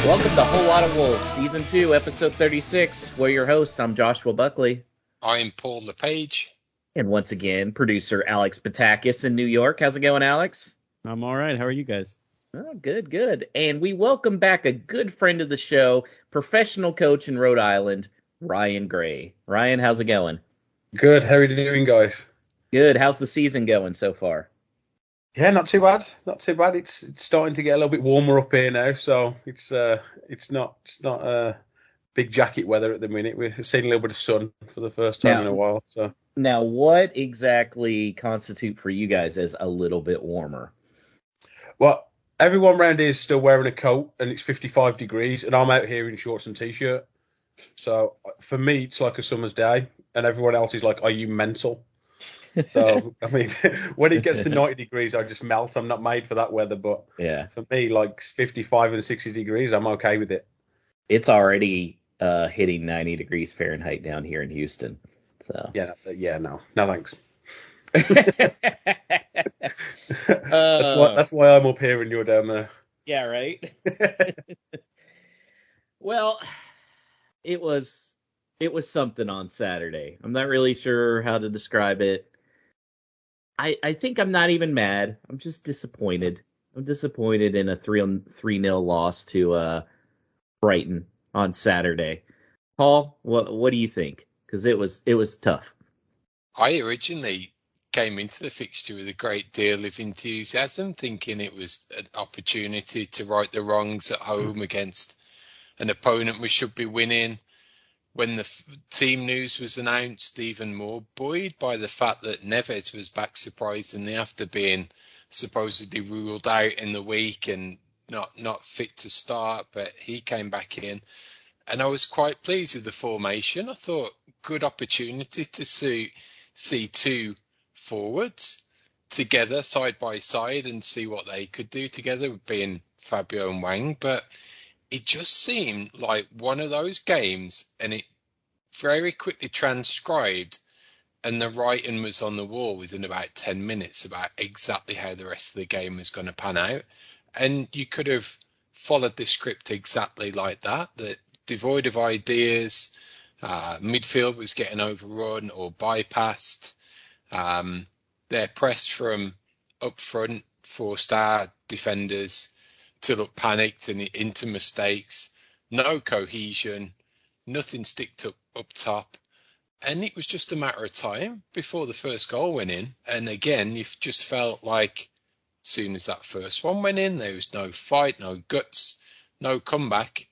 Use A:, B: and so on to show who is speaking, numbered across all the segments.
A: Welcome to Whole Lot of Wolves, Season 2, Episode 36. We're your hosts. I'm Joshua Buckley.
B: I'm Paul LePage.
A: And once again, producer Alex Patakis in New York. How's it going, Alex?
C: I'm all right. How are you guys?
A: Oh, good. And we welcome back a good friend of the show, professional coach in Rhode Island, Ryan Gray. Ryan, how's it going?
D: Good. How are you doing, guys?
A: Good. How's the season going so far?
D: Yeah, not too bad. Not too bad. It's starting to get a little bit warmer up here now, so it's not big jacket weather at the minute. We're seeing a little bit of sun for the first time in a while. So
A: now, what exactly constitute for you guys as a little bit warmer?
D: Well, everyone around here is still wearing a coat, and it's 55 degrees, and I'm out here in shorts and t-shirt. So for me, it's like a summer's day, and everyone else is like, "Are you mental?" So, I mean, when it gets to 90 degrees, I just melt. I'm not made for that weather. But
A: yeah,
D: for me, like 55 and 60 degrees, I'm okay with it.
A: It's already hitting 90 degrees Fahrenheit down here in Houston. So
D: No, thanks.
A: That's
D: that's why I'm up here and you're down there.
A: Yeah, right. Well, it was something on Saturday. I'm not really sure how to describe it. I think I'm not even mad. I'm just disappointed. I'm disappointed in a 3-0 loss to Brighton on Saturday. Paul, what do you think? Because it was tough.
B: I originally came into the fixture with a great deal of enthusiasm, thinking it was an opportunity to right the wrongs at home against an opponent we should be winning. When the team news was announced, even more buoyed by the fact that Neves was back surprisingly after being supposedly ruled out in the week and not fit to start, but he came back in. And I was quite pleased with the formation. I thought good opportunity to see two forwards together side by side and see what they could do together, being Fabio and Wang. But it just seemed like one of those games, and it very quickly transcribed, and the writing was on the wall within about 10 minutes about exactly how the rest of the game was going to pan out. And you could have followed the script exactly like that devoid of ideas, midfield was getting overrun or bypassed. Their press from up front forced our defenders to look panicked and into mistakes. No cohesion, nothing sticked up top. And it was just a matter of time before the first goal went in. And again, you just felt like as soon as that first one went in, there was no fight, no guts, no comeback.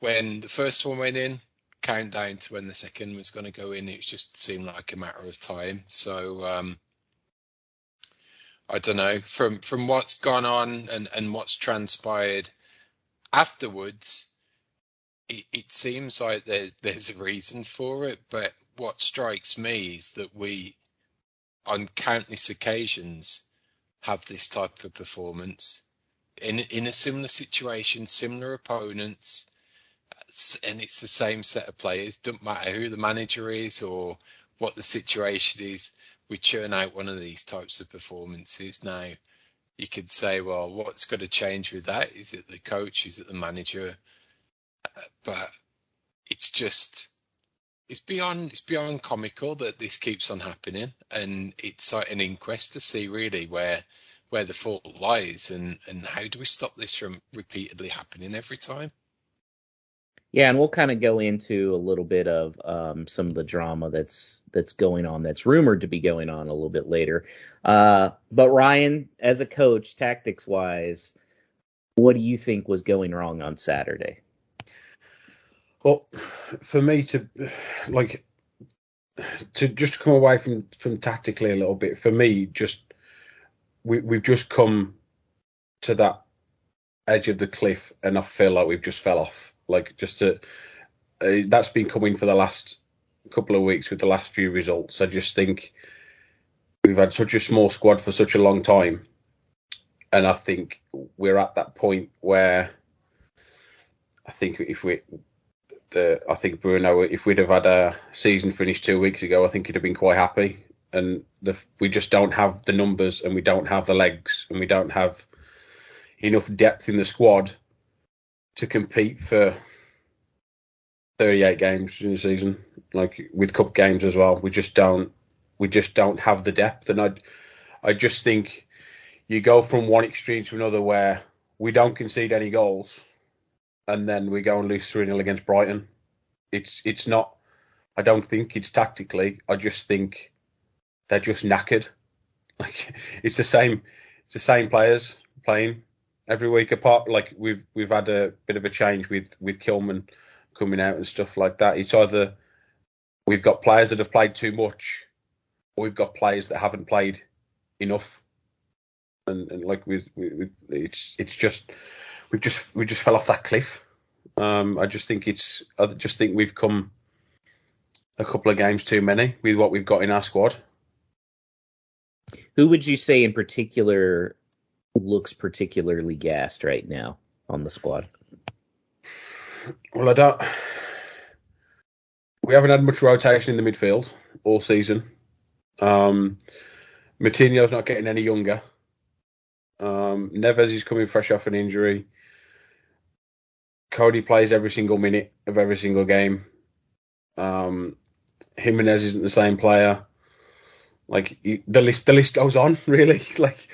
B: When the first one went in, countdown to when the second was going to go in, it just seemed like a matter of time. So I don't know, from what's gone on and what's transpired afterwards, it seems like there's a reason for it. But what strikes me is that we, on countless occasions, have this type of performance in a similar situation, similar opponents, and it's the same set of players. Doesn't matter who the manager is or what the situation is, we churn out one of these types of performances. Now, you could say, well, what's got to change with that? Is it the coach? Is it the manager? But it's beyond comical that this keeps on happening, and it's like an inquest to see really where the fault lies and how do we stop this from repeatedly happening every time.
A: Yeah, and we'll kind of go into a little bit of some of the drama that's going on, that's rumored to be going on a little bit later. But Ryan, as a coach, tactics-wise, what do you think was going wrong on Saturday?
D: Well, for me to just come away from tactically a little bit, for me, we've just come to that edge of the cliff, and I feel like we've just fell off. That's been coming for the last couple of weeks with the last few results. I just think we've had such a small squad for such a long time, and I think we're at that point where I think Bruno, if we'd have had a season finished 2 weeks ago, I think he'd have been quite happy. And we just don't have the numbers, and we don't have the legs, and we don't have enough depth in the squad to compete for 38 games in the season, like with cup games as well. We just don't have the depth, and I just think you go from one extreme to another where we don't concede any goals, and then we go and lose 3-0 against Brighton. It's not. I don't think it's tactically. I just think they're just knackered. Like it's the same players playing every week. Apart, like we've had a bit of a change with Kilman coming out and stuff like that. It's either we've got players that have played too much, or we've got players that haven't played enough. And like it's just we just fell off that cliff. I just think we've come a couple of games too many with what we've got in our squad.
A: Who would you say in particular looks particularly gassed right now on the squad?
D: Well, we haven't had much rotation in the midfield all season. Moutinho's not getting any younger. Neves is coming fresh off an injury. Cody plays every single minute of every single game. Jimenez isn't the same player. Like the list goes on, really. Like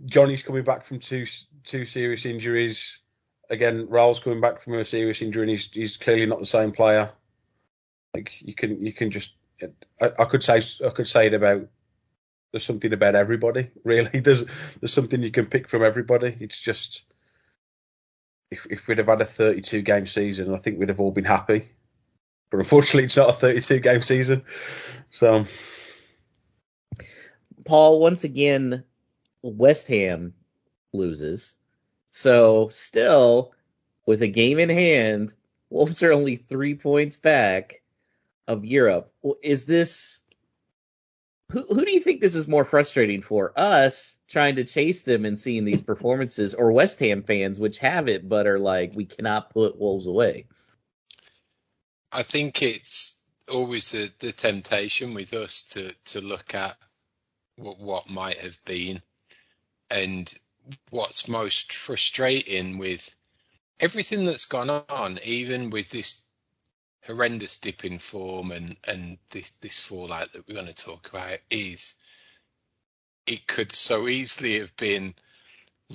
D: Johnny's coming back from two serious injuries. Again, Raul's coming back from a serious injury, and he's clearly not the same player. Like you can just I could say it about. There's something about everybody, really. There's something you can pick from everybody. It's just if we'd have had a 32 game season, I think we'd have all been happy. But unfortunately, it's not a 32 game season. So,
A: Paul, once again, West Ham loses. So still, with a game in hand, Wolves are only 3 points back of Europe. Is this... Who do you think this is more frustrating for? Us trying to chase them and seeing these performances, or West Ham fans which have it but are like, we cannot put Wolves away?
B: I think it's always the temptation with us to look at what might have been. And what's most frustrating with everything that's gone on, even with this horrendous dip in form and this fallout that we're going to talk about, is it could so easily have been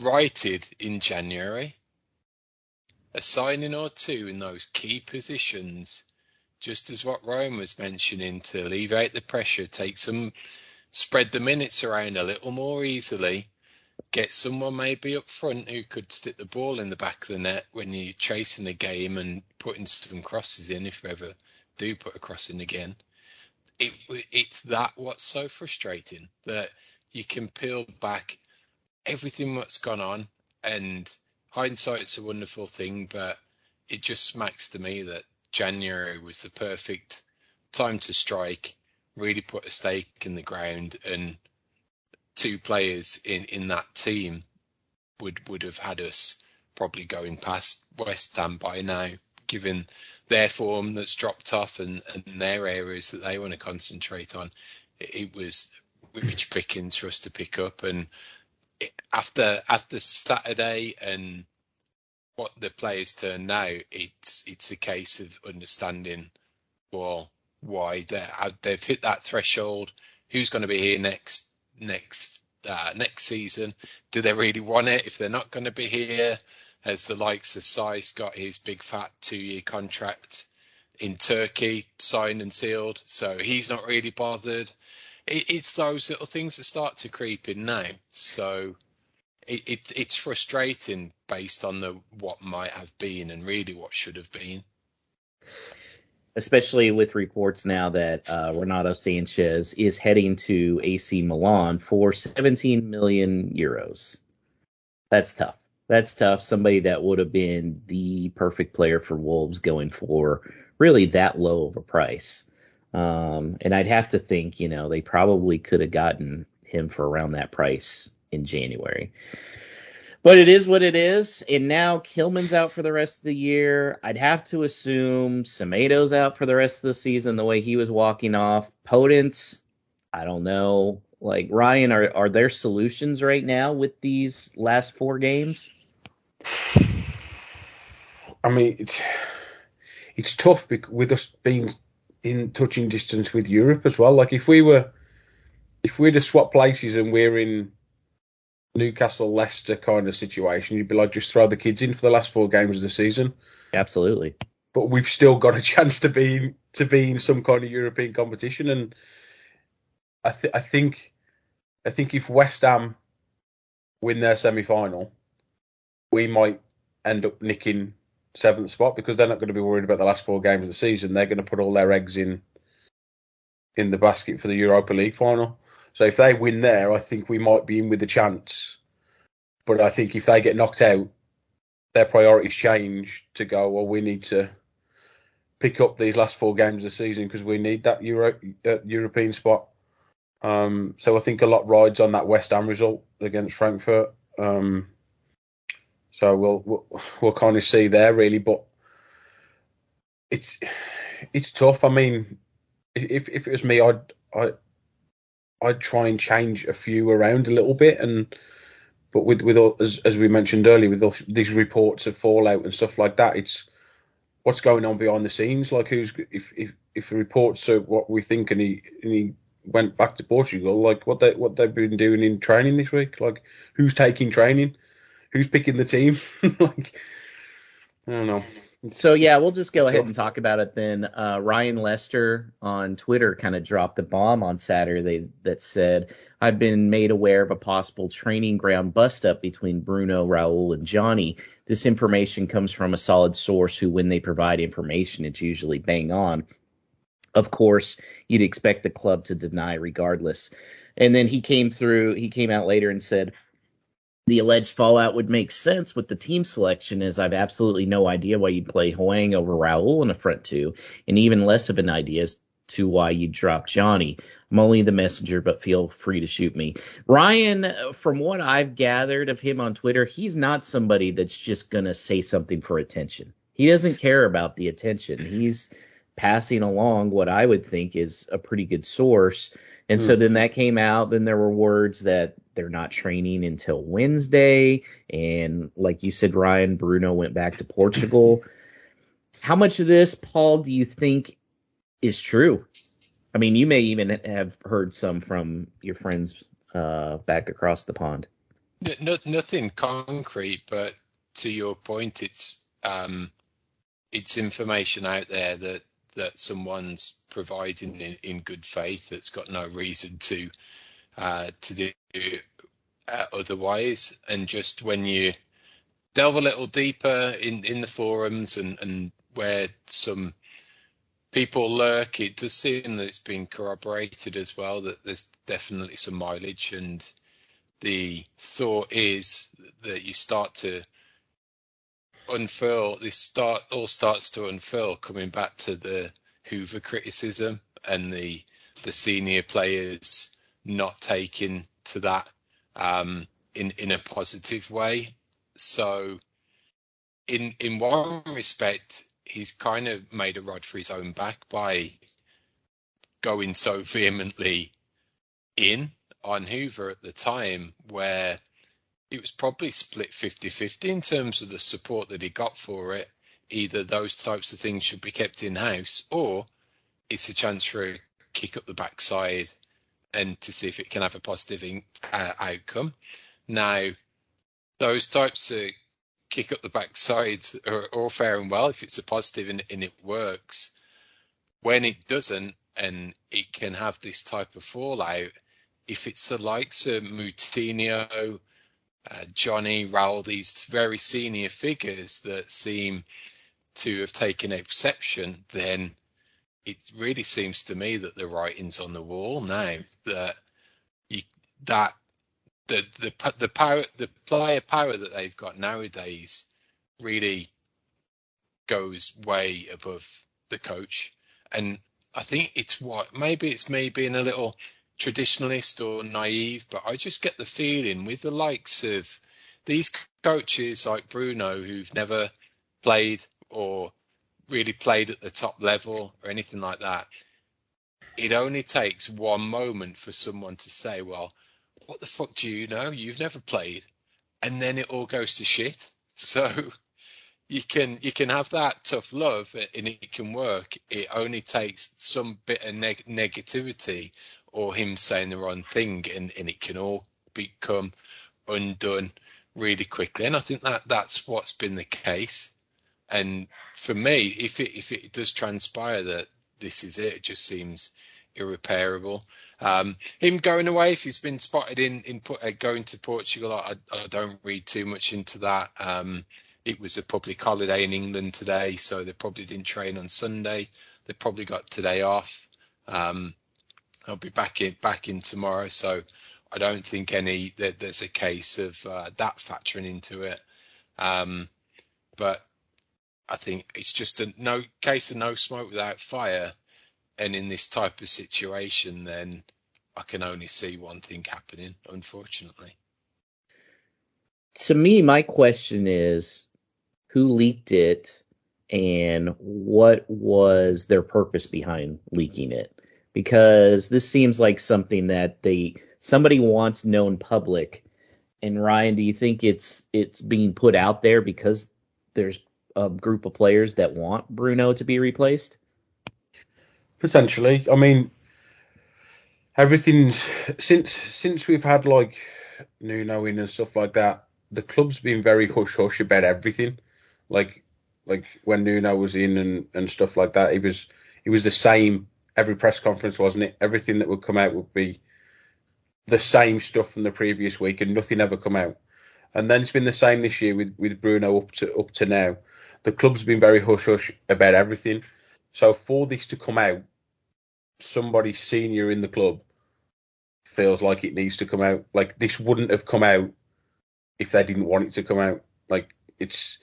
B: righted in January. A signing or two in those key positions, just as what Ryan was mentioning, to alleviate the pressure, spread the minutes around a little more easily, get someone maybe up front who could stick the ball in the back of the net when you're chasing the game and putting some crosses in, if you ever do put a cross in again. It's that what's so frustrating, that you can peel back everything that's gone on, and hindsight's a wonderful thing, but it just smacks to me that January was the perfect time to strike, really put a stake in the ground, and two players in that team would have had us probably going past West Ham by now, given their form that's dropped off and their areas that they want to concentrate on. It was rich pickings for us to pick up, and after Saturday and what the players turn now, it's a case of understanding, well, why they've hit that threshold. Who's going to be here next season? Do they really want it? If they're not going to be here, has the likes of Saiss got his big fat 2-year contract in Turkey signed and sealed, so he's not really bothered. It's those little things that start to creep in now. So it's frustrating based on what might have been and really what should have been.
A: Especially with reports now that Renato Sanchez is heading to AC Milan for 17 million euros. That's tough. That's tough. Somebody that would have been the perfect player for Wolves going for really that low of a price. And I'd have to think, they probably could have gotten him for around that price in January. But it is what it is, and now Kilman's out for the rest of the year. I'd have to assume Semedo's out for the rest of the season, the way he was walking off. Podence, I don't know. Like, Ryan, are there solutions right now with these last 4 games?
D: I mean, it's tough with us being in touching distance with Europe as well. Like if we'd have swapped places and we're in Newcastle, Leicester kind of situation, you'd be like, just throw the kids in for the last 4 games of the season.
A: Absolutely.
D: But we've still got a chance to be in some kind of European competition, and I think if West Ham win their semi-final, we might end up nicking 7th spot because they're not going to be worried about the last 4 games of the season. They're going to put all their eggs in the basket for the Europa League final. So if they win there, I think we might be in with a chance. But I think if they get knocked out, their priorities change to go, well, we need to pick up these last 4 games of the season because we need that European spot. So I think a lot rides on that West Ham result against Frankfurt. So we'll kind of see there really, but it's tough. I mean, if it was me, I'd try and change a few around a little bit, but with all, as we mentioned earlier, with all these reports of fallout and stuff like that, it's what's going on behind the scenes. Like if the reports are what we think, and he went back to Portugal, like what they've been doing in training this week, like who's taking training, who's picking the team, like I don't know.
A: So yeah, we'll just go ahead and talk about it then. Ryan Lester on Twitter kind of dropped a bomb on Saturday that said, I've been made aware of a possible training ground bust-up between Bruno, Raul, and Johnny. This information comes from a solid source who, when they provide information, it's usually bang on. Of course, you'd expect the club to deny regardless. And then he came out later and said, the alleged fallout would make sense with the team selection, as I've absolutely no idea why you'd play Hwang over Raul in a front 2, and even less of an idea as to why you'd drop Johnny. I'm only the messenger, but feel free to shoot me. Ryan, from what I've gathered of him on Twitter, he's not somebody that's just going to say something for attention. He doesn't care about the attention. He's passing along what I would think is a pretty good source. And so then that came out. Then there were words that they're not training until Wednesday. And like you said, Ryan, Bruno went back to Portugal. How much of this, Paul, do you think is true? I mean, you may even have heard some from your friends back across the pond.
B: Nothing concrete, but to your point, it's information out there that someone's providing in good faith that's got no reason to do otherwise. And just when you delve a little deeper in the forums and where some people lurk, it does seem that it's been corroborated as well, that there's definitely some mileage. And the thought is that you start to unfurl, all starts to unfurl, coming back to the Hoover criticism and the senior players not taking to that in a positive way. So in one respect, he's kind of made a rod for his own back by going so vehemently in on Hoover at the time, where it was probably split 50-50 in terms of the support that he got for it. Either those types of things should be kept in-house, or it's a chance for a kick up the backside and to see if it can have a positive outcome. Now, those types of kick up the backside are all fair and well if it's a positive and it works. When it doesn't, and it can have this type of fallout, if it's the likes of Moutinho, Johnny, Raul, these very senior figures that seem to have taken a perception, then it really seems to me that the writing's on the wall now, that the power, the player power that they've got nowadays really goes way above the coach. And I think maybe it's me being a little traditionalist or naive, but I just get the feeling with the likes of these coaches like Bruno, who've never played or really played at the top level or anything like that, it only takes one moment for someone to say, well, what the fuck do you know? You've never played. And then it all goes to shit. So you can have that tough love and it can work. It only takes some bit of negativity or him saying the wrong thing, and it can all become undone really quickly. And I think that's what's been the case. And for me, if it does transpire that this is it just seems irreparable. Him going away, if he's been spotted in going to Portugal, I don't read too much into that. It was a public holiday in England today, so they probably didn't train on Sunday. They probably got today off. I'll be back in tomorrow, so I don't think there's a case of that factoring into it. But I think it's just a case of no smoke without fire. And in this type of situation, then I can only see one thing happening, unfortunately.
A: To me, my question is, who leaked it and what was their purpose behind leaking it? Because this seems like something that somebody wants known public. And Ryan, do you think it's being put out there because there's a group of players that want Bruno to be replaced?
D: Potentially. I mean, everything's since we've had like Nuno in and stuff like that, the club's been very hush hush about everything. Like when Nuno was in and stuff like that, he was the same every press conference, wasn't it? Everything that would come out would be the same stuff from the previous week, and nothing ever come out. And then it's been the same this year with Bruno up to now. The club's been very hush hush about everything. So for this to come out, somebody senior in the club feels like it needs to come out. Like, this wouldn't have come out if they didn't want it to come out. Like, it's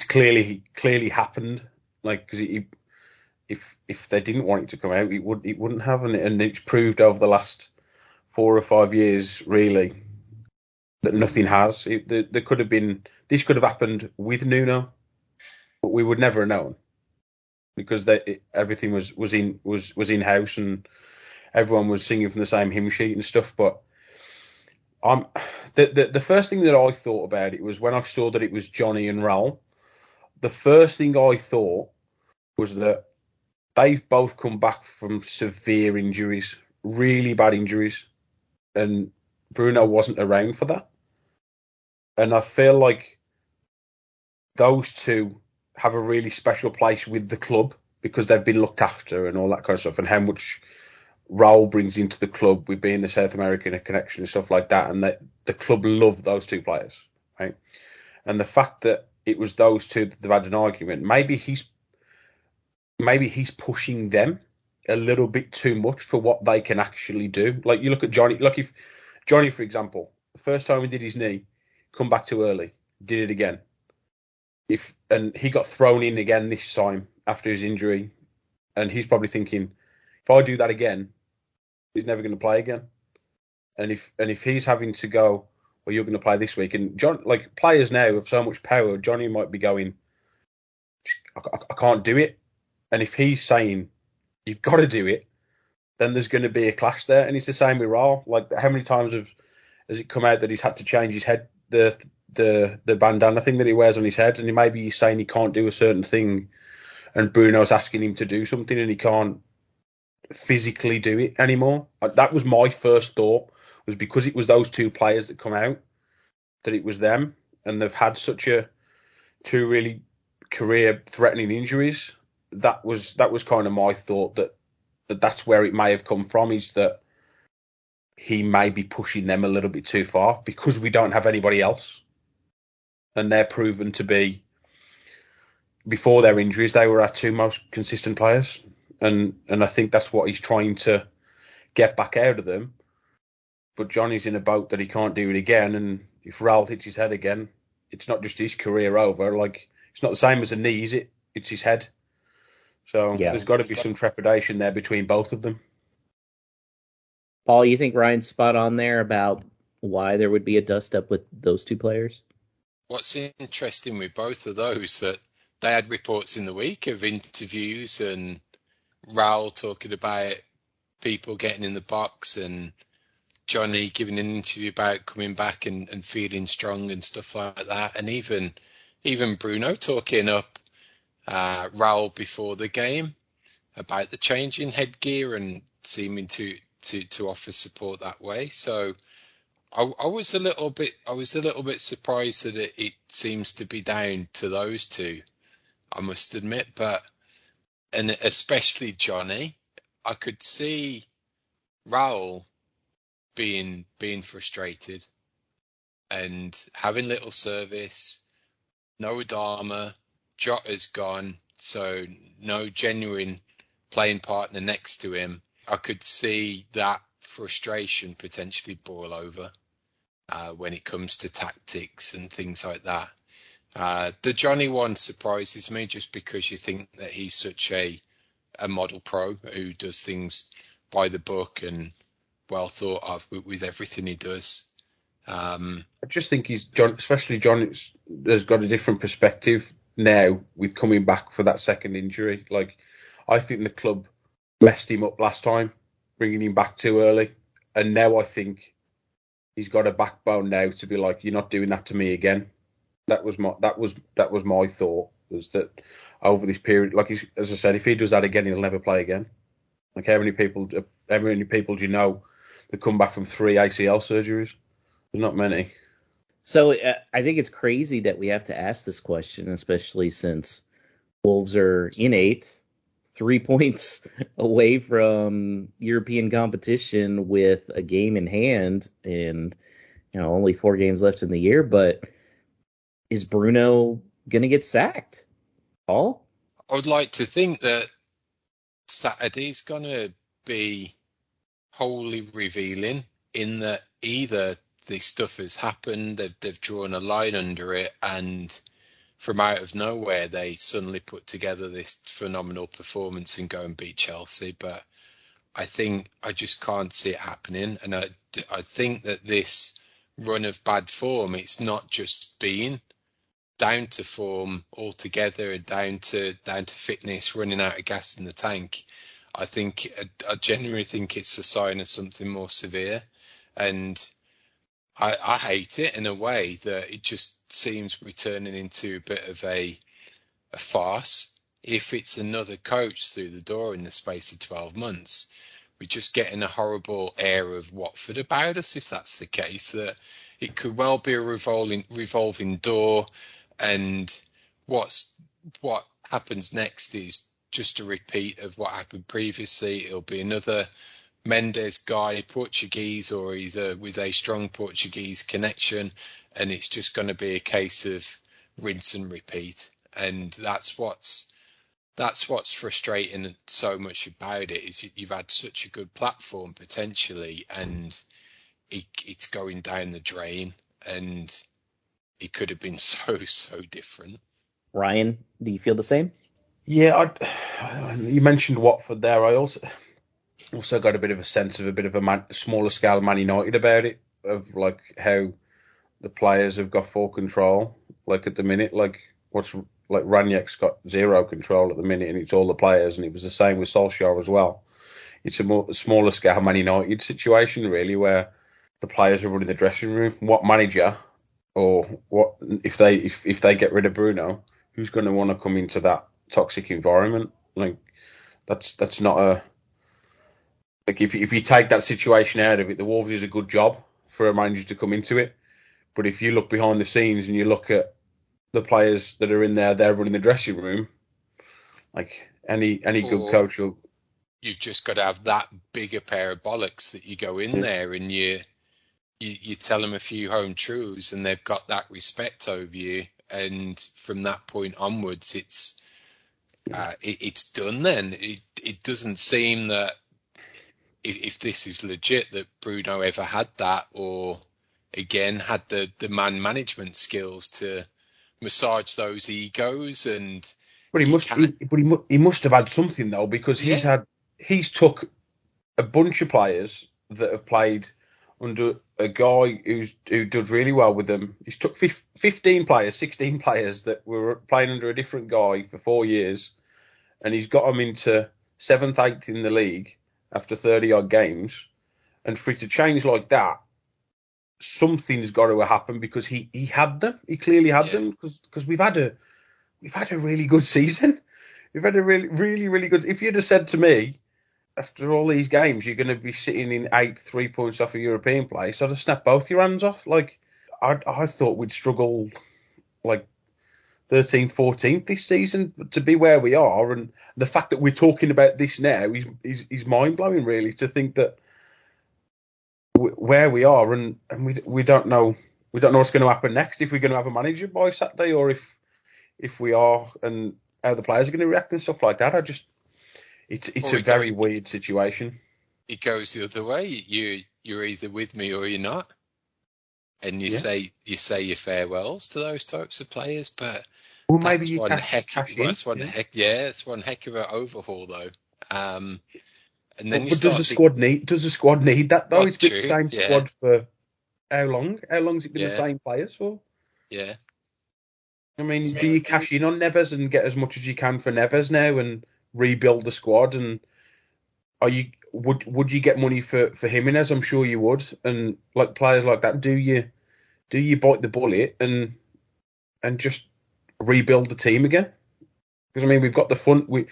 D: clearly happened. Like, because if they didn't want it to come out, it wouldn't have, and it's proved over the last 4 or 5 years really that nothing has. There could have been, this could have happened with Nuno, but we would never have known because everything was in house and everyone was singing from the same hymn sheet and stuff. But the first thing that I thought about it was when I saw that it was Johnny and Raul. The first thing I thought was that they've both come back from severe injuries, really bad injuries, and Bruno wasn't around for that. And I feel like those two have a really special place with the club because they've been looked after and all that kind of stuff, and how much Raul brings into the club with being the South American connection and stuff like that, and that the club love those two players, right? And the fact that it was those two that they've had an argument, maybe he's pushing them a little bit too much for what they can actually do. Like, you look at Johnny, like if Johnny, for example, the first time he did his knee, come back too early, did it again. And he got thrown in again this time after his injury, and he's probably thinking, if I do that again, he's never going to play again. And if he's having to go, well, you're going to play this week, and John, like, players now have so much power, Johnny might be going, I can't do it. And if he's saying you've got to do it, then there's going to be a clash there. And it's the same with Raul. Like, how many times has it come out that he's had to change his head, the bandana thing that he wears on his head, and maybe he's saying he can't do a certain thing, and Bruno's asking him to do something, and he can't physically do it anymore. That was my first thought, was because it was those two players that come out, that it was them, and they've had two really career-threatening injuries. That was kind of my thought, that's where it may have come from, is that he may be pushing them a little bit too far because we don't have anybody else. And they're proven to be, before their injuries, they were our two most consistent players. And I think that's what he's trying to get back out of them. But Johnny's in a boat that he can't do it again. And if Raul hits his head again, it's not just his career over. Like, it's not the same as a knee, is it? It's his head. So There's got to be some trepidation there between both of them.
A: Paul, you think Ryan's spot on there about why there would be a dust-up with those two players?
B: What's interesting with both of those, that they had reports in the week of interviews and Raul talking about people getting in the box and Johnny giving an interview about coming back and feeling strong and stuff like that. And even even Bruno talking up Raul before the game about the change in headgear and seeming to offer support that way. So I was a little bit surprised that it seems to be down to those two, I must admit, and especially Johnny. I could see Raul being frustrated and having little service, no Adama, Jota's gone, so no genuine playing partner next to him. I could see that frustration potentially boil over when it comes to tactics and things like that. The Johnny one surprises me just because you think that he's such a model pro who does things by the book and well thought of with everything he does.
D: I just think especially John, has got a different perspective now with coming back for that second injury. Like, I think the club messed him up last time, bringing him back too early, and now I think he's got a backbone now to be like, you're not doing that to me again. That was my thought, was that over this period, like, as I said, if he does that again, he'll never play again. Like, how many people do you know that come back from 3 ACL surgeries? There's not many.
A: So I think it's crazy that we have to ask this question, especially since Wolves are in 8th, 3 points away from European competition with a game in hand, and only 4 games left in the year. But is Bruno going to get sacked? Paul?
B: I would like to think that Saturday's going to be wholly revealing in that either this stuff has happened, they've drawn a line under it, and from out of nowhere they suddenly put together this phenomenal performance and go and beat Chelsea. But I just can't see it happening, and I think that this run of bad form, it's not just being down to form altogether and down to fitness, running out of gas in the tank. I genuinely think it's a sign of something more severe, and I hate it in a way that it just seems we're turning into a bit of a farce. If it's another coach through the door in the space of 12 months, we're just getting a horrible air of Watford about us, if that's the case, that it could well be a revolving door, and what happens next is just a repeat of what happened previously. It'll be another Mendes guy, Portuguese, or either with a strong Portuguese connection, and it's just going to be a case of rinse and repeat. And that's what's frustrating so much about it, is you've had such a good platform potentially, and it's going down the drain, and it could have been so different.
A: Ryan, do you feel the same?
D: Yeah, you mentioned Watford there. I also got a bit of a sense of a bit of a smaller scale Man United about it, of like how the players have got full control. Like at the minute, like Raniak's got zero control at the minute, and it's all the players. And it was the same with Solskjaer as well. It's a smaller scale Man United situation, really, where the players are running the dressing room. What manager, or what if they get rid of Bruno, who's going to want to come into that toxic environment? Like that's not a. Like if you take that situation out of it, the Wolves is a good job for a manager to come into it. But if you look behind the scenes and you look at the players that are in there, they're running the dressing room. Like any good coach will.
B: You've just got to have that bigger pair of bollocks that you go in there and you tell them a few home truths, and they've got that respect over you. And from that point onwards, it's done. Then it doesn't seem that. If this is legit, that Bruno ever had that, or again had the man management skills to massage those egos. And
D: But he must have had something though, because he's took a bunch of players that have played under a guy who did really well with them. He's took 15 players, 16 players that were playing under a different guy for 4 years, and he's got them into 7th, 8th in the league after 30 odd games. And for it to change like that something's got to happen because he had them. He clearly had them because we've had a really good season. We've had a really good. If you'd have said to me after all these games you're going to be sitting in 3 points off a European place, I'd have snapped both your hands off. Like I thought we'd struggle like 13th, 14th this season to be where we are, and the fact that we're talking about this now is mind blowing. Really, to think that where we are, and we don't know what's going to happen next, if we're going to have a manager by Saturday, or if we are, and how the players are going to react and stuff like that. It's a very weird situation.
B: It goes the other way. You're either with me or you're not, and you say your farewells to those types of players. But
D: well, maybe
B: that's
D: you
B: one heck of an overhaul though. And then
D: does the squad need that though? It's been the same squad for how long? How long has it been the same players for?
B: Yeah.
D: I mean, do you cash in on Neves and get as much as you can for Neves now and rebuild the squad? And would you get money for Jimenez? I'm sure you would. And like players like that, do you bite the bullet and just rebuild the team again? Because I mean, we've got the fund. We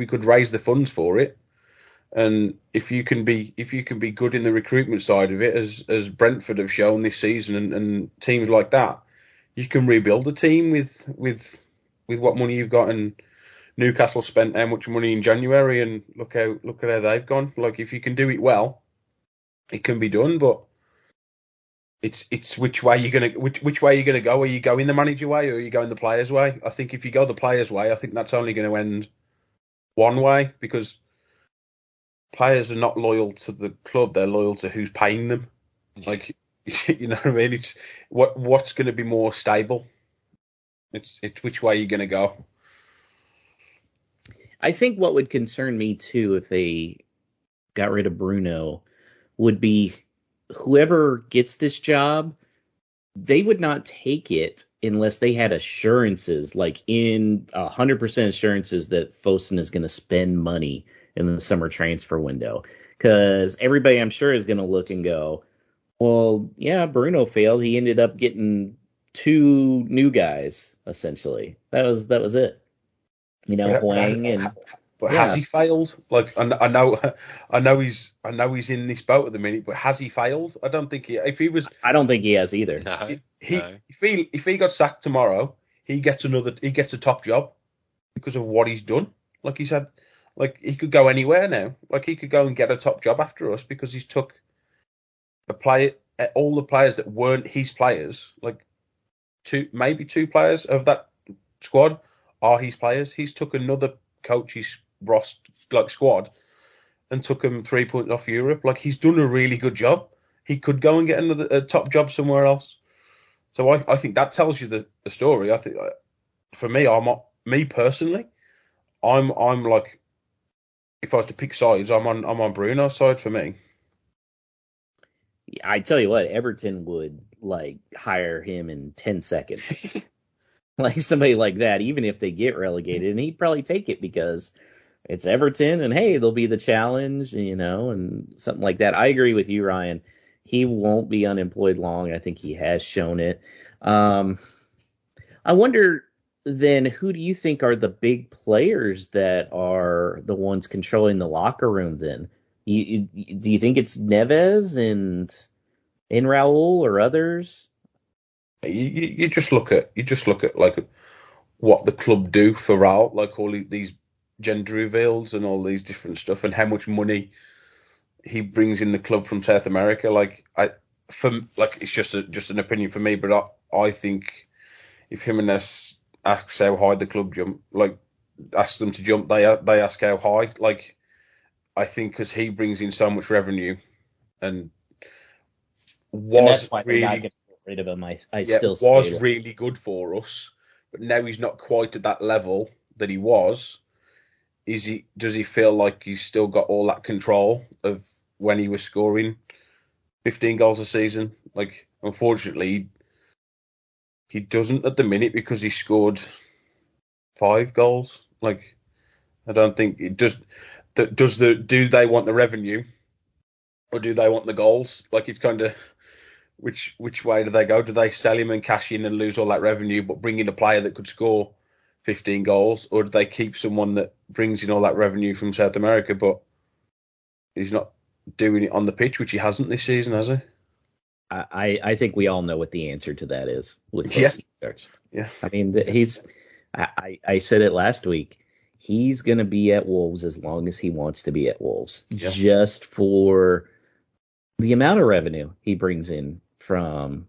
D: could raise the funds for it. And if you can be good in the recruitment side of it, as Brentford have shown this season, and teams like that, you can rebuild a team with what money you've got. And Newcastle spent how much money in January, and look at how they've gone. Like if you can do it well, it can be done. But it's which way you're gonna go. Are you going the manager way, or are you going the players' way? I think if you go the players' way, I think that's only going to end one way, because players are not loyal to the club; they're loyal to who's paying them. Like, you know what I mean? It's what's going to be more stable. It's which way you're going to go.
A: I think what would concern me too if they got rid of Bruno would be whoever gets this job, they would not take it unless they had assurances, like in 100% assurances that Fosun is going to spend money in the summer transfer window. Because everybody, I'm sure, is going to look and go, well, yeah, Bruno failed. He ended up getting 2 new guys, essentially. That was it. You know, Huang and.
D: But has he failed? Like I know he's in this boat at the minute, but has he failed? I don't think he. If he was,
A: I don't think he has either.
B: No.
D: If he got sacked tomorrow, he gets a top job because of what he's done. Like he's had, like he could go anywhere now. Like he could go and get a top job after us because he's took all the players that weren't his players, like maybe 2 players of that squad are his players. He's took another coach's squad and took him 3 points off Europe. Like he's done a really good job. He could go and get a top job somewhere else. So I think that tells you the story. I think for me, me personally, I'm like, if I was to pick sides, I'm on Bruno's side for me.
A: I tell you what, Everton would like hire him in 10 seconds. Like somebody like that, even if they get relegated, and he'd probably take it because it's Everton, and hey, there'll be the challenge, you know, and something like that. I agree with you, Ryan. He won't be unemployed long. I think he has shown it. I wonder then, who do you think are the big players that are the ones controlling the locker room then? Do you think it's Neves and Raul or others?
D: You just look at like what the club do for Raul, like all these gender reveals and all these different stuff, and how much money he brings in the club from South America. Like it's just an opinion for me, but I think if Jimenez asks how high the club jump, like ask them to jump, they ask how high. Like I think because he brings in so much revenue and was really.
A: Rid of him,
D: really good for us, but now he's not quite at that level that he was. Does he feel like he's still got all that control of when he was scoring 15 goals a season? Like, unfortunately, he doesn't at the minute because he scored 5 goals. Like, I don't think it does. Do they want the revenue or do they want the goals? Like, it's kind of which way do they go? Do they sell him and cash in and lose all that revenue, but bring in a player that could score 15 goals, or do they keep someone that brings in all that revenue from South America, but he's not doing it on the pitch, which he hasn't this season, has he?
A: I think we all know what the answer to that is with
D: Yeah.
A: starts.
D: Yeah.
A: I mean, I said it last week. He's going to be at Wolves as long as he wants to be at Wolves, just for the amount of revenue he brings in from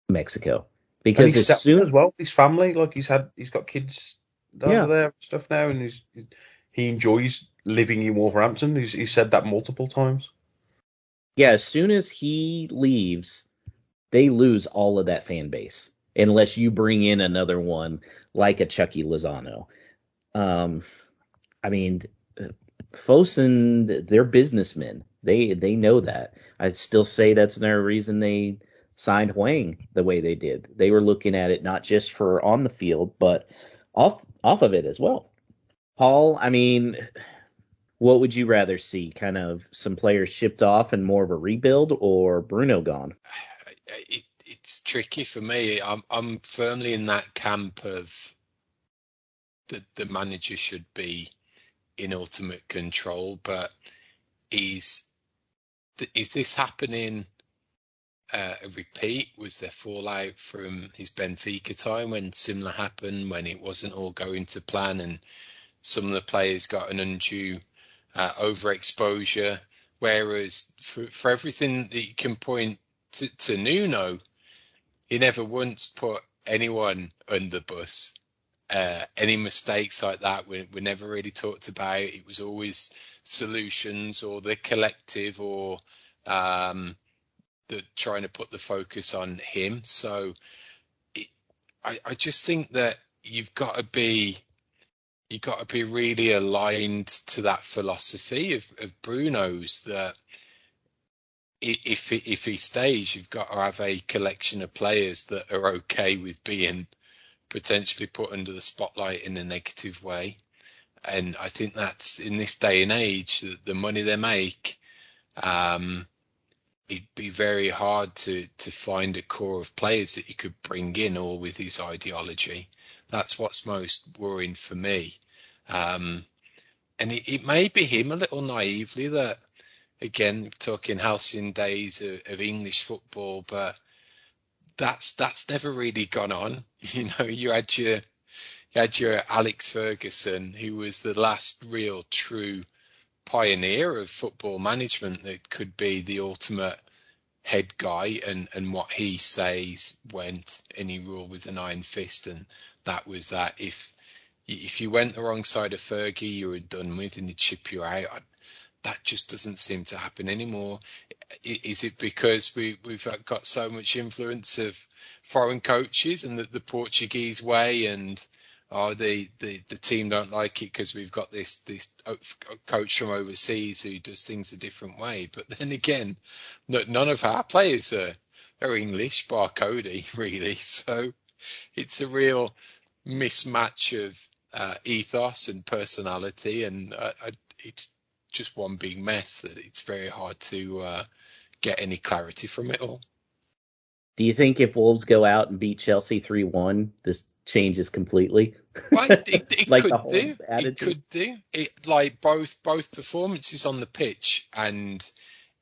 A: Mexico. Because
D: and he's
A: as soon
D: as well, his family, like he's got kids over there and stuff now, and he enjoys living in Wolverhampton. He's said that multiple times.
A: Yeah, as soon as he leaves, they lose all of that fan base unless you bring in another one like a Chucky Lozano. I mean, Fosun, they're businessmen. They know that. I still say that's another reason they signed Huang the way they did. They were looking at it not just for on the field, but off of it as well. Paul, I mean, what would you rather see? Kind of some players shipped off and more of a rebuild, or Bruno gone?
B: It's tricky for me. I'm firmly in that camp of the manager should be in ultimate control, but is this happening a repeat? Was there fallout from his Benfica time when similar happened, when it wasn't all going to plan and some of the players got an undue overexposure? Whereas for everything that you can point to Nuno, he never once put anyone under the bus. Any mistakes like that were never really talked about. It was always solutions or the collective or the trying to put the focus on him. So I just think that you've got to be really aligned to that philosophy of Bruno's, that if he stays, you've got to have a collection of players that are okay with being potentially put under the spotlight in a negative way. And I think that's, in this day and age, the money they make, it'd be very hard to find a core of players that you could bring in all with his ideology. That's what's most worrying for me. And it may be him a little naively that, again, talking halcyon days of English football, but that's never really gone on. You had your Alex Ferguson, who was the last real true pioneer of football management that could be the ultimate head guy, and what he says went, and he ruled with an iron fist, and that was that. If you went the wrong side of Fergie, you were done with, and he'd ship you out. That just doesn't seem to happen anymore. Is it because we've got so much influence of foreign coaches and the Portuguese way, and the team don't like it because we've got this coach from overseas who does things a different way? But then again, none of our players are English, bar Cody, really. So it's a real mismatch of ethos and personality, and it's just one big mess that it's very hard to get any clarity from it all.
A: Do you think if Wolves go out and beat Chelsea 3-1, this changes completely?
B: Well, it
A: like
B: could do. Attitude. It could do. It, like both performances on the pitch, and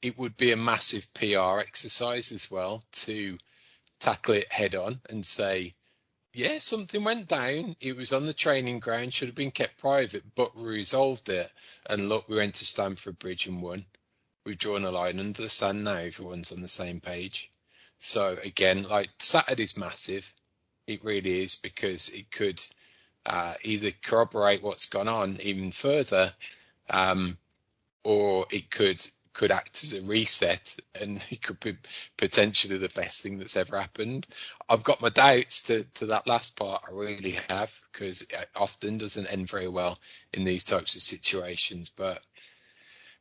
B: it would be a massive PR exercise as well to tackle it head on and say, yeah, something went down. It was on the training ground, should have been kept private, but we resolved it. And look, we went to Stamford Bridge and won. We've drawn a line under the sand now. Everyone's on the same page. So again, like, Saturday's massive. It really is, because it could either corroborate what's gone on even further, or it could act as a reset, and it could be potentially the best thing that's ever happened. I've got my doubts to that last part. I really have, because it often doesn't end very well in these types of situations. But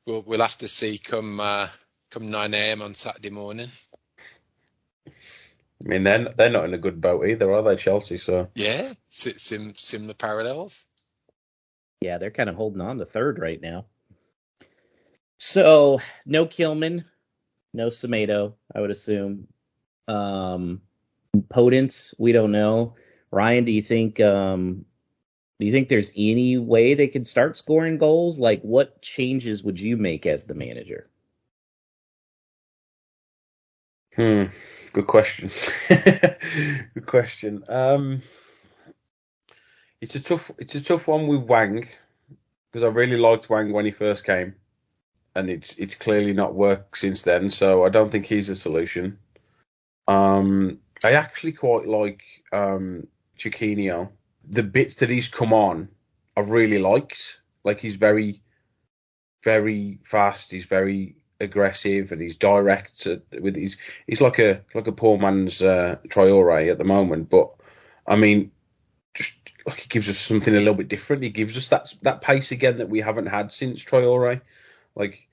B: we'll have to see come 9 a.m. on Saturday morning.
D: I mean, they're not in a good boat either, are they, Chelsea? So
B: yeah, similar parallels.
A: Yeah, they're kind of holding on to third right now. So, no Kilman, no Semedo, I would assume. Podence, we don't know. Ryan, do you think there's any way they could start scoring goals? Like, what changes would you make as the manager?
D: Good question. Good question. It's a tough one with Wang because I really liked Wang when he first came, and it's clearly not worked since then. So I don't think he's a solution. I actually quite like Chiquinho. The bits that he's come on, I've really liked. Like he's very, very fast. He's very aggressive and he's direct with he's like a poor man's Traore at the moment. But I mean, just like he gives us something a little bit different. He gives us that pace again that we haven't had since Traore. Like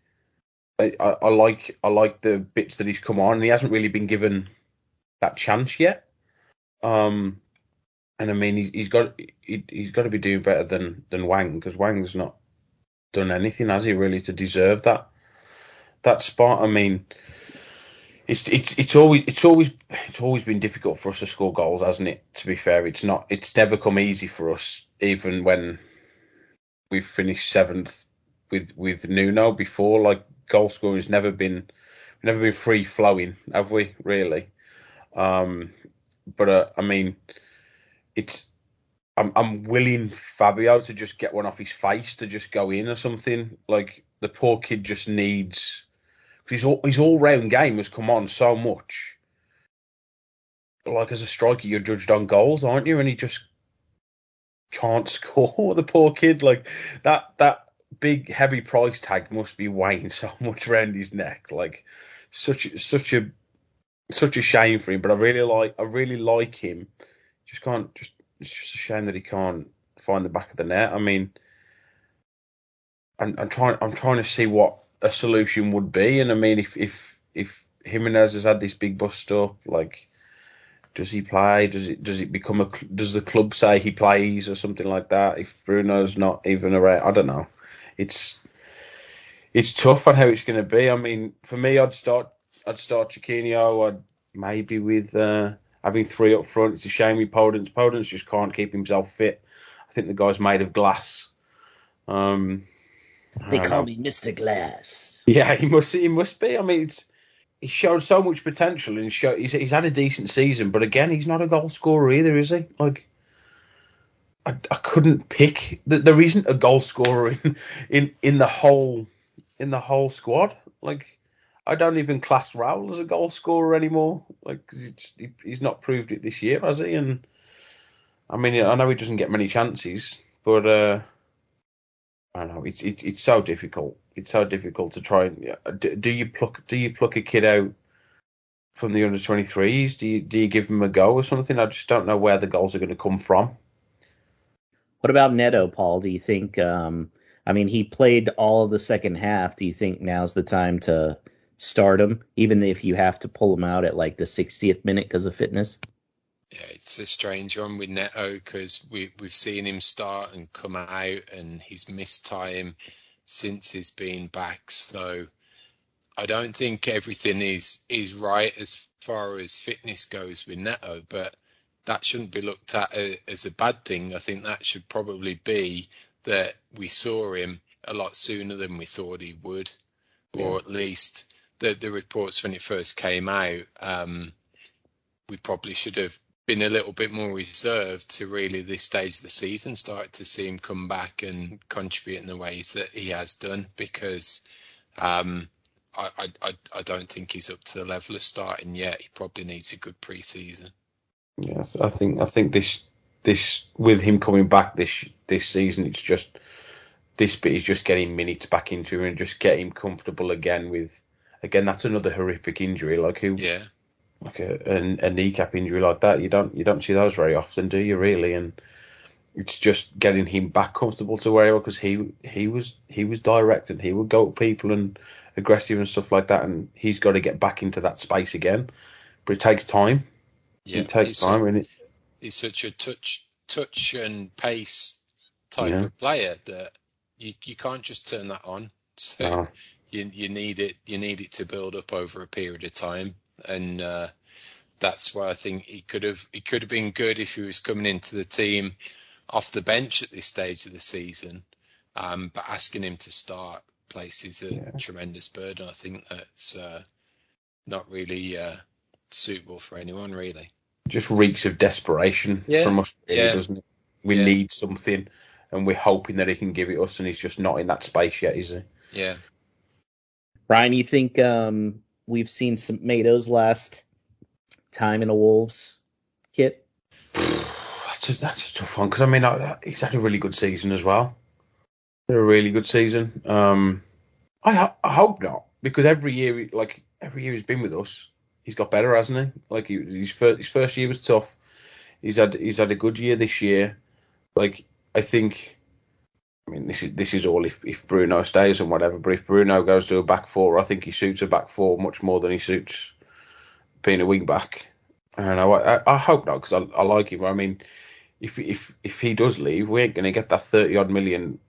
D: I like the bits that he's come on. And he hasn't really been given that chance yet. And I mean, he's got to be doing better than Wang because Wang's not done anything, has he, really, to deserve that spot? I mean, it's always been difficult for us to score goals, hasn't it? To be fair, it's never come easy for us, even when we've finished seventh with Nuno before. Like goal scoring has never been free flowing, have we? Really? But I mean, I'm willing Fabio to just get one off his face to just go in or something. Like the poor kid just needs, because his all round game has come on so much. But like as a striker, you're judged on goals, aren't you? And he just can't score. The poor kid, like that big heavy price tag must be weighing so much around his neck. Like such a shame for him. But I really like him. Just can't. It's just a shame that he can't find the back of the net. I mean, I'm trying to see what a solution would be. And I mean, if Jimenez has had this big bust up, like, does he play? Does the club say he plays or something like that? If Bruno's not even around, I don't know. It's tough on how it's going to be. I mean, for me, I'd start Chiquinho. I'd maybe with having three up front. It's a shame with Podence. Podence just can't keep himself fit. I think the guy's made of glass.
A: They call me Mr. Glass.
D: Yeah, he must be. I mean, he showed so much potential and he's had a decent season, but again, he's not a goal scorer either, is he? Like, I couldn't pick. There isn't a goal scorer in the whole squad. Like, I don't even class Raul as a goal scorer anymore. Like, 'cause he's not proved it this year, has he? And I mean, I know he doesn't get many chances, but I don't know. It's so difficult. It's so difficult to try and do you pluck a kid out from the under-23s? Do you give him a go or something? I just don't know where the goals are going to come from.
A: What about Neto, Paul? Do you think? I mean, he played all of the second half. Do you think now's the time to start him, even if you have to pull him out at like the 60th minute because of fitness?
B: Yeah, it's a strange one with Neto because we've seen him start and come out, and he's missed time since he's been back. So I don't think everything is right as far as fitness goes with Neto, but that shouldn't be looked at as a bad thing. I think that should probably be that we saw him a lot sooner than we thought he would, or at least the reports when it first came out, we probably should have been a little bit more reserved to really this stage of the season start to see him come back and contribute in the ways that he has done, because I don't think he's up to the level of starting yet. He probably needs a good pre-season.
D: Yes, I think this with him coming back this season, it's just this bit is just getting minutes back into him and just get him comfortable again. That's another horrific injury, like a kneecap injury like that. You don't see those very often, do you? Really? And it's just getting him back comfortable to where he was, because he was direct and he would go at people and aggressive and stuff like that, and he's got to get back into that space again. But it takes time.
B: Yeah,
D: it takes time, and
B: he's such a touch and pace type of player that you can't just turn that on. So you need it to build up over a period of time, and that's why I think he could have been good if he was coming into the team off the bench at this stage of the season. But asking him to start places a tremendous burden. I think that's not really suitable for anyone, really.
D: Just reeks of desperation from us, really, doesn't it? We need something, and we're hoping that he can give it us, and he's just not in that space yet, is he?
B: Yeah.
A: Ryan, you think we've seen some tomatoes last time in a Wolves kit?
D: That's a tough one, because, I mean, he's had a really good season as well. A really good season. I hope not, because every year he's been with us, he's got better, hasn't he? Like his first year was tough. He's had a good year this year. Like, I think, I mean, this is all if Bruno stays and whatever. But if Bruno goes to a back four, I think he suits a back four much more than he suits being a wing back. I don't know. I hope not, because I like him. I mean, if he does leave, we ain't going to get that 30-odd million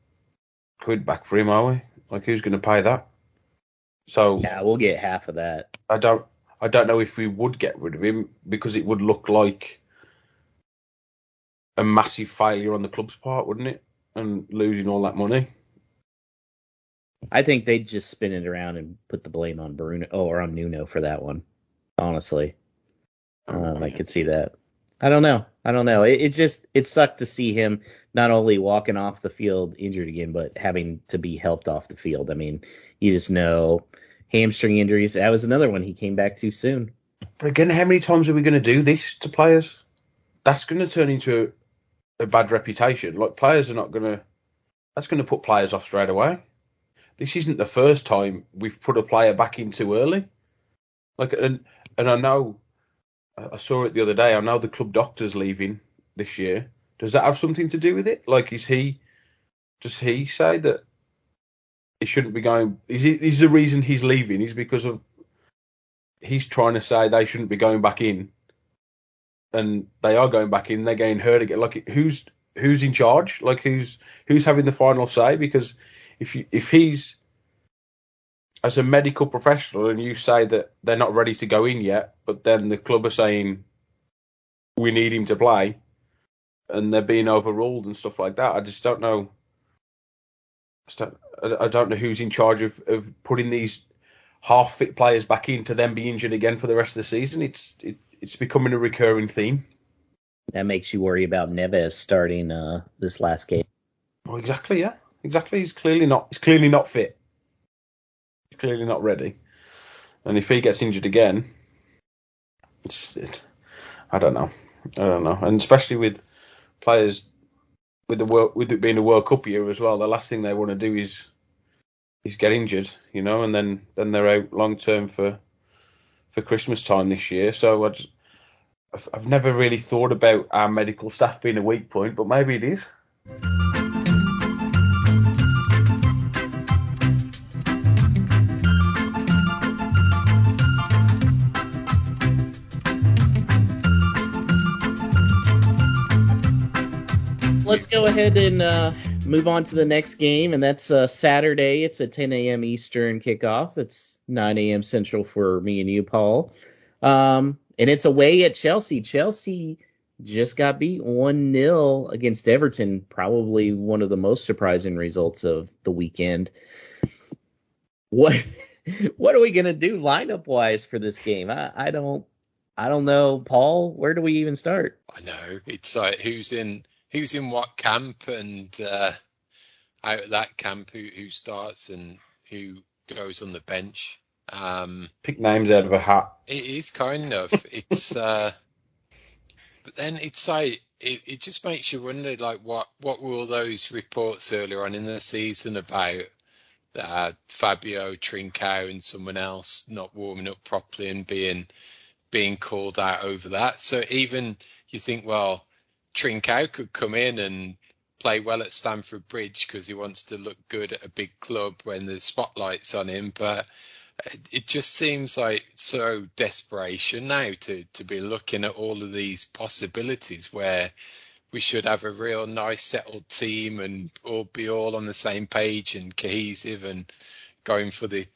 D: quid back for him, are we? Like, who's going to pay that? So
A: yeah, we'll get half of that.
D: I don't know if we would get rid of him, because it would look like a massive failure on the club's part, wouldn't it? And losing all that money.
A: I think they'd just spin it around and put the blame on Bruno or on Nuno for that one. Honestly, I could see that. I don't know. It sucked to see him not only walking off the field injured again, but having to be helped off the field. I mean, you just know hamstring injuries. That was another one he came back too soon.
D: But again, how many times are we going to do this to players? That's going to turn into a bad reputation. Like, players are not going to. That's going to put players off straight away. This isn't the first time we've put a player back in too early. Like, and I know. I saw it the other day. I know the club doctor's leaving this year. Does that have something to do with it? Like, does he say that he shouldn't be going? Is the reason he's leaving is because of he's trying to say they shouldn't be going back in, and they are going back in. They're getting hurt again. Like, who's in charge? Like, who's having the final say? Because if he's as a medical professional, and you say that they're not ready to go in yet, but then the club are saying we need him to play, and they're being overruled and stuff like that, I just don't know. I don't know who's in charge of putting these half-fit players back in to then be injured again for the rest of the season. It's becoming a recurring theme.
A: That makes you worry about Neves starting this last game.
D: Oh, exactly, yeah. Exactly. He's clearly not fit. Clearly not ready, and if he gets injured again, I don't know, and especially with players with it being a World Cup year as well, the last thing they want to do is get injured, and then they're out long term for Christmas time this year. So I've never really thought about our medical staff being a weak point, but maybe it is.
A: Let's go ahead and move on to the next game, and that's Saturday. It's a 10 a.m. Eastern kickoff. It's 9 a.m. Central for me and you, Paul. And it's away at Chelsea. Chelsea just got beat 1-0 against Everton, probably one of the most surprising results of the weekend. What are we going to do lineup-wise for this game? I don't know, Paul. Where do we even start?
B: I know. It's like who's in what camp, and out of that camp, who starts and who goes on the bench.
D: Pick names out of a hat.
B: It is kind of. It's but then it's like it just makes you wonder, like, what were all those reports earlier on in the season about Fabio, Trincao, and someone else not warming up properly and being called out over that. So even you think, well, Trincao could come in and play well at Stamford Bridge because he wants to look good at a big club when the spotlight's on him. But it just seems like so desperation now to be looking at all of these possibilities where we should have a real nice settled team and be all on the same page and cohesive and going for the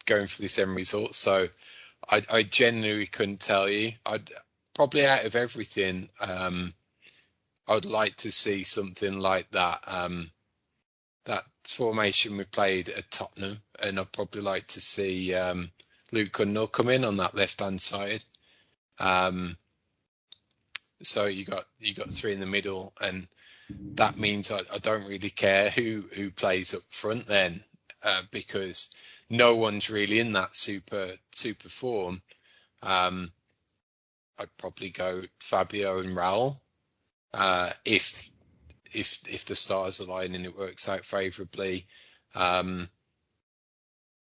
B: same results. So I genuinely couldn't tell you. probably out of everything, I'd like to see something like that. That formation we played at Tottenham, and I'd probably like to see Luke Cundle come in on that left-hand side. So you got three in the middle, and that means I don't really care who plays up front then, because no one's really in that super form. I'd probably go Fabio and Raul if the stars align and it works out favourably.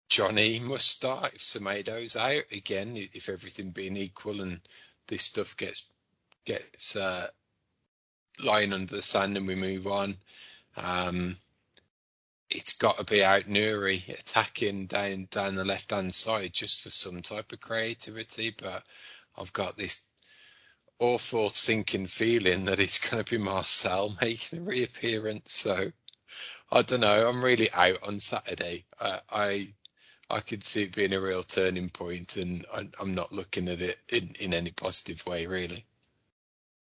B: Johnny must start if Semedo's out again. If everything being equal and this stuff gets lying under the sand and we move on, it's got to be out Nuri attacking down the left hand side just for some type of creativity. But I've got this awful sinking feeling that it's going to be Marcel making a reappearance. So I don't know. I'm really out on Saturday. I could see it being a real turning point, and I'm not looking at it in any positive way, really.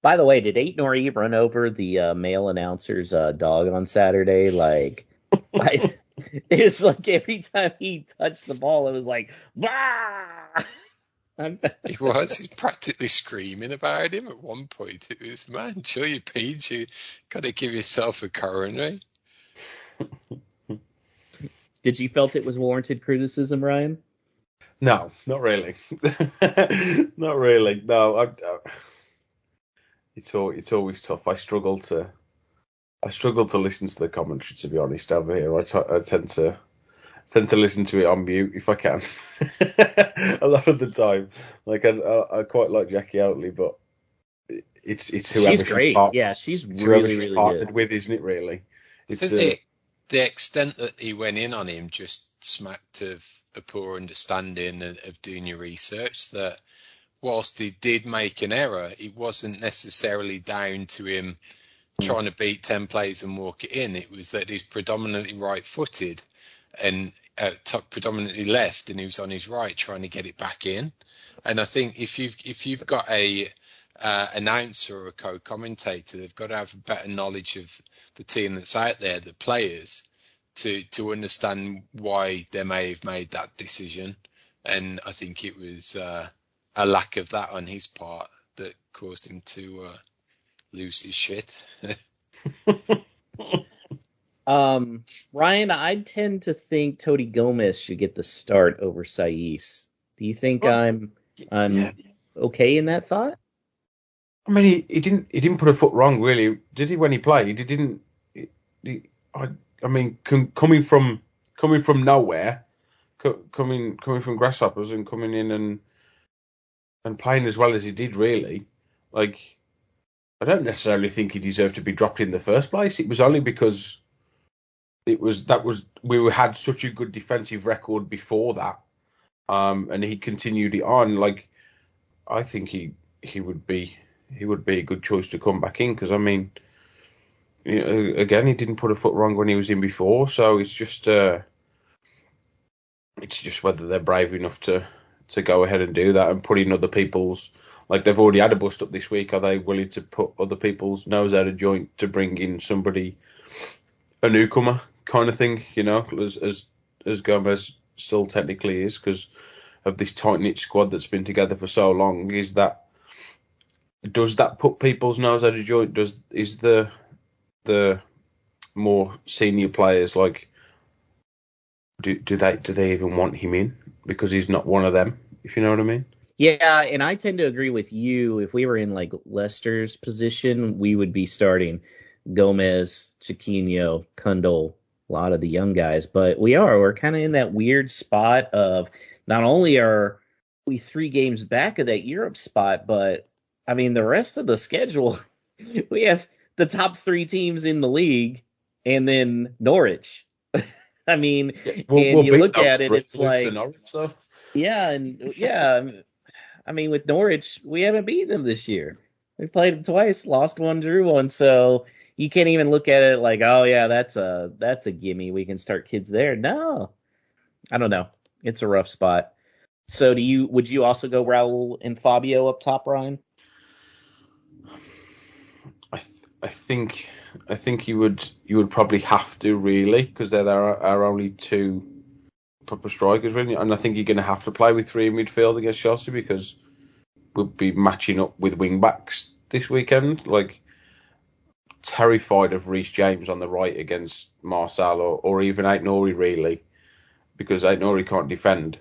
A: By the way, did Aitnori run over the male announcer's dog on Saturday? Like, it was like every time he touched the ball, it was like, bah!
B: He's practically screaming about him at one point. It was, man, show your page. You got to give yourself a coronary.
A: Did you felt it was warranted criticism, Ryan?
D: No, not really. Not really. No, it's always tough. I struggle to listen to the commentary, to be honest. Over here, I tend to listen to it on mute if I can. A lot of the time, like I quite like Jackie Outley, but it's whoever
A: she's great. She's really
D: partnered
A: good
D: with, isn't it? Really, it's
B: the extent that he went in on him just smacked of a poor understanding of doing your research. That whilst he did make an error, it wasn't necessarily down to him trying to beat 10 plays and walk it in. It was that he's predominantly right-footed and predominantly left, and he was on his right trying to get it back in. And I think if you've got a announcer or a co-commentator, they've got to have a better knowledge of the team that's out there, the players, to understand why they may have made that decision. And I think it was a lack of that on his part that caused him to lose his shit.
A: Ryan, I tend to think Toti Gomez should get the start over Saiz. Do you think I'm okay in that thought?
D: I mean, he didn't put a foot wrong, really, did he? When he played, he didn't. I mean, coming from nowhere, coming from grasshoppers and coming in and playing as well as he did, really. Like, I don't necessarily think he deserved to be dropped in the first place. It was only because we had such a good defensive record before that, and he continued it on. Like, I think he would be a good choice to come back in, because I mean, again, he didn't put a foot wrong when he was in before. So it's just whether they're brave enough to go ahead and do that and put in other people's. Like, they've already had a bust up this week. Are they willing to put other people's nose out of joint to bring in somebody, a newcomer kind of thing, as Gomez still technically is, because of this tight-knit squad that's been together for so long? Does that put people's nose out of joint? Is the more senior players, like, do they even want him in because he's not one of them, if you know what I mean?
A: Yeah, and I tend to agree with you. If we were in like Leicester's position, we would be starting Gomez, Chiquinho, Cundle, a lot of the young guys. But we're kind of in that weird spot of, not only are we 3 games back of that Europe spot, but I mean, the rest of the schedule, we have the top 3 teams in the league and then Norwich. I mean, and you look at it, it's like, I mean, with Norwich, we haven't beaten them this year. We played them twice, lost one, drew one. So you can't even look at it like, oh yeah, that's a gimme. We can start kids there. No, I don't know. It's a rough spot. So would you also go Raul and Fabio up top, Ryan?
D: I think you would probably have to really, because there are only two proper strikers really, and I think you're going to have to play with three in midfield against Chelsea because we'll be matching up with wing backs this weekend. Like, terrified of Reece James on the right against Marcel or even Aït-Nouri really, because Aït-Nouri can't defend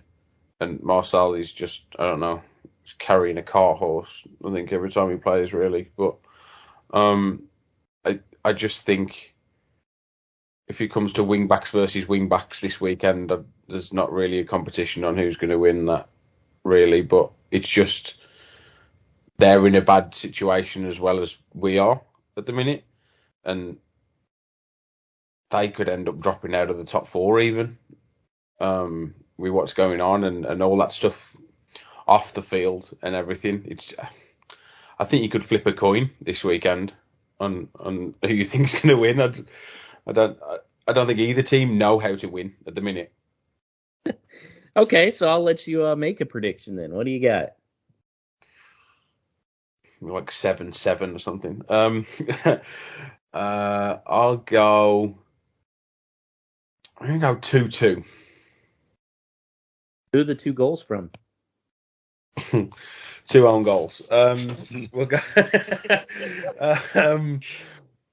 D: and Marcel is just, I don't know, just carrying a cart horse, I think, every time he plays really. But I just think if it comes to wing backs versus wing backs this weekend, there's not really a competition on who's going to win that really, but it's just they're in a bad situation as well as we are at the minute, and they could end up dropping out of the top four even with what's going on and all that stuff off the field and everything. I think you could flip a coin this weekend on who you think's going to win. I don't think either team know how to win at the minute.
A: Okay, so I'll let you make a prediction then. What do you got?
D: Like 7-7 or something. I'll go. I'm going to go 2-2.
A: Who are the two goals from?
D: 2 own goals. We'll go.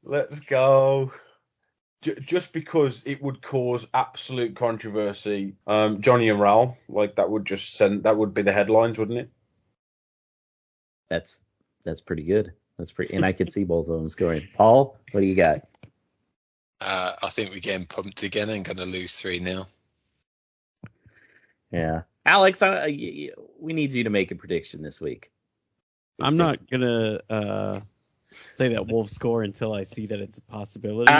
D: Let's go. Just because it would cause absolute controversy. Johnny and Raul, like that would be the headlines, wouldn't it?
A: That's pretty good. And I could see both of them scoring. Paul, what do you got?
B: I think we're getting pumped again and going to lose 3-0.
A: Yeah. Alex, we need you to make a prediction this week.
C: I'm not going to say that Wolves score until I see that it's a possibility.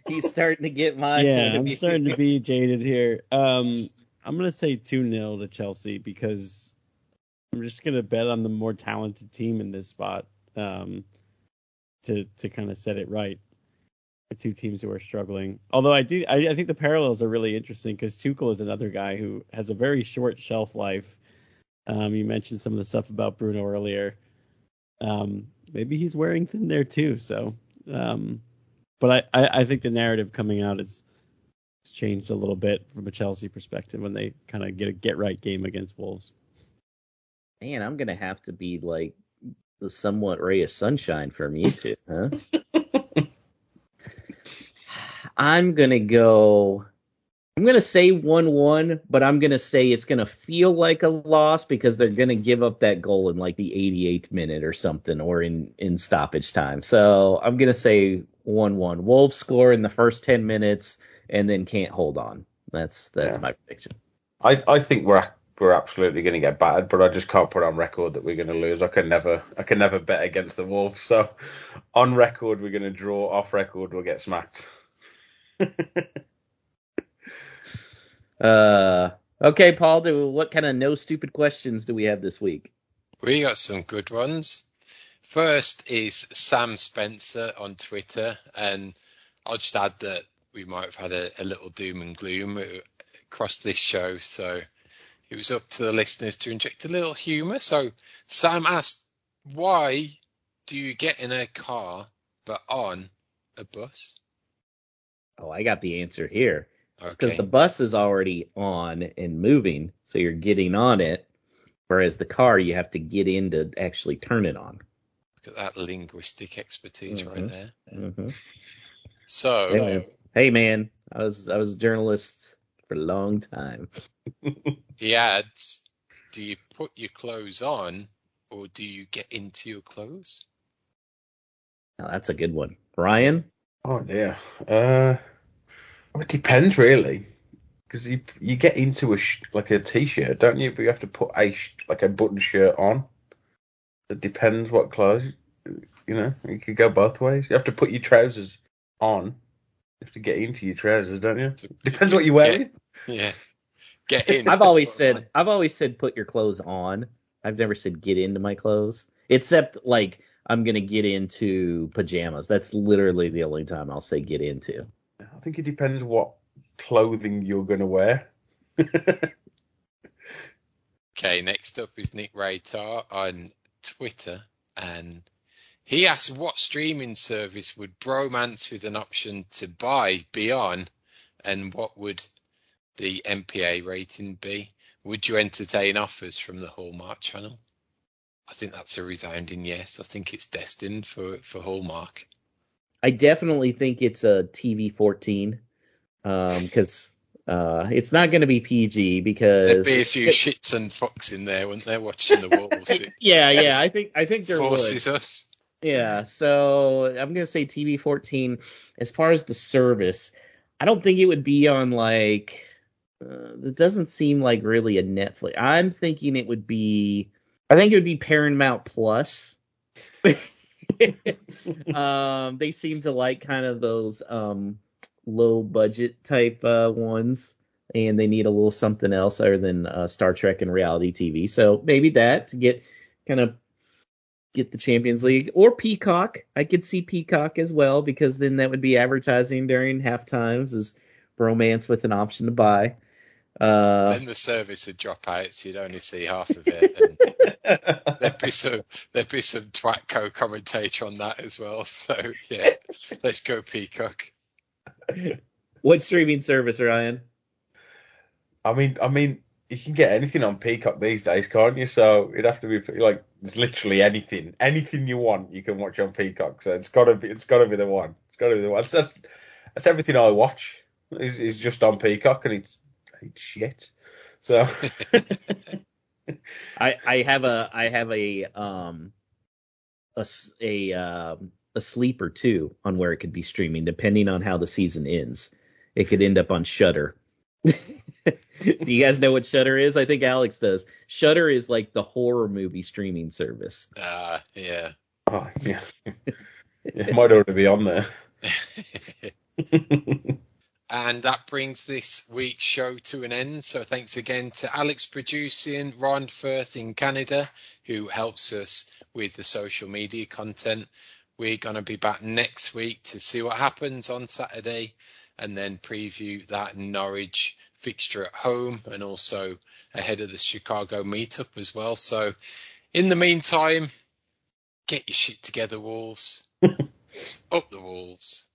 A: He's starting to get my...
C: Yeah, I'm starting to be jaded here. I'm going to say 2-0 to Chelsea because I'm just going to bet on the more talented team in this spot to kind of set it right. The two teams who are struggling. Although I think the parallels are really interesting because Tuchel is another guy who has a very short shelf life. You mentioned some of the stuff about Bruno earlier. Maybe he's wearing thin there too. So, but I think the narrative coming out has changed a little bit from a Chelsea perspective when they kind of get a get-right game against Wolves.
A: Man, I'm going to have to be like the somewhat ray of sunshine for me too, huh? I'm going to say 1-1, but I'm going to say it's going to feel like a loss because they're going to give up that goal in like the 88th minute or something, or in stoppage time. So I'm going to say 1-1. Wolves score in the first 10 minutes and then can't hold on. That's my prediction.
D: I think we're absolutely going to get battered, but I just can't put on record that we're going to lose. I can never bet against the Wolves. So on record, we're going to draw. Off record, we'll get smacked.
A: Okay, Paul, what kind of no stupid questions do we have this week?
B: We got some good ones. First is Sam Spencer on Twitter, and I'll just add that we might have had a little doom and gloom across this show, so it was up to the listeners to inject a little humour. So Sam asked, why do you get in a car but on a bus?
A: Oh, I got the answer here.
B: Okay.
A: Because the bus is already on and moving, so you're getting on it, whereas the car, you have to get in to actually turn it on.
B: Look at that linguistic expertise right there.
A: Mm-hmm.
B: So,
A: hey man, I was a journalist for a long time.
B: He adds, do you put your clothes on or do you get into your clothes?
A: Now, that's a good one. Ryan?
D: Oh dear. It depends really, because you get into a t-shirt, don't you? But you have to put a button shirt on. It depends what clothes. You could go both ways. You have to put your trousers on. You have to get into your trousers, don't you? Depends what you're wearing.
B: Yeah. Get in.
A: I've always said put your clothes on. I've never said get into my clothes, except like I'm gonna get into pajamas. That's literally the only time I'll say get into.
D: I think it depends what clothing you're gonna wear.
B: Okay, next up is Nick Raytar on Twitter, and He asked what streaming service would bromance with an option to buy be on, and what would the MPA rating be? Would you entertain offers from the Hallmark channel? I think that's a resounding yes. I think it's destined for Hallmark.
A: I definitely think it's a TV-14 because it's not going to be PG because
B: There'd be a few shits and fucks in there, wouldn't there, watching the Wolves?
A: yeah. I think there
B: forces
A: would.
B: us.
A: Yeah, so I'm going to say TV-14. As far as the service, I don't think it would be on like. It doesn't seem like really a Netflix. I'm thinking it would be. I think it would be Paramount Plus. They seem to like kind of those low budget type ones, and they need a little something else other than Star Trek and reality TV. So maybe that to get the Champions League, or Peacock. I could see Peacock as well, because then that would be advertising during half times as bromance with an option to buy.
B: Then the service would drop out, so you'd only see half of it. And there'd be some twatco commentator on that as well. So yeah, let's go Peacock.
A: What streaming service, Ryan?
D: I mean, you can get anything on Peacock these days, can't you? So it'd have to be like there's literally anything you want, you can watch on Peacock. So it's gotta be the one. It's gotta be the one. That's everything I watch is just on Peacock, and it's shit. So
A: I have a sleeper too on where it could be streaming, depending on how the season ends. It could end up on Shudder. Do you guys know what Shudder is? I think Alex does. Shudder is like the horror movie streaming service.
B: Yeah.
D: Oh, yeah. It might already be on there.
B: And that brings this week's show to an end. So thanks again to Alex producing, Ron Firth in Canada, who helps us with the social media content. We're going to be back next week to see what happens on Saturday, and then preview that Norwich fixture at home, and also ahead of the Chicago meetup as well. So in the meantime, get your shit together, Wolves. Up the Wolves.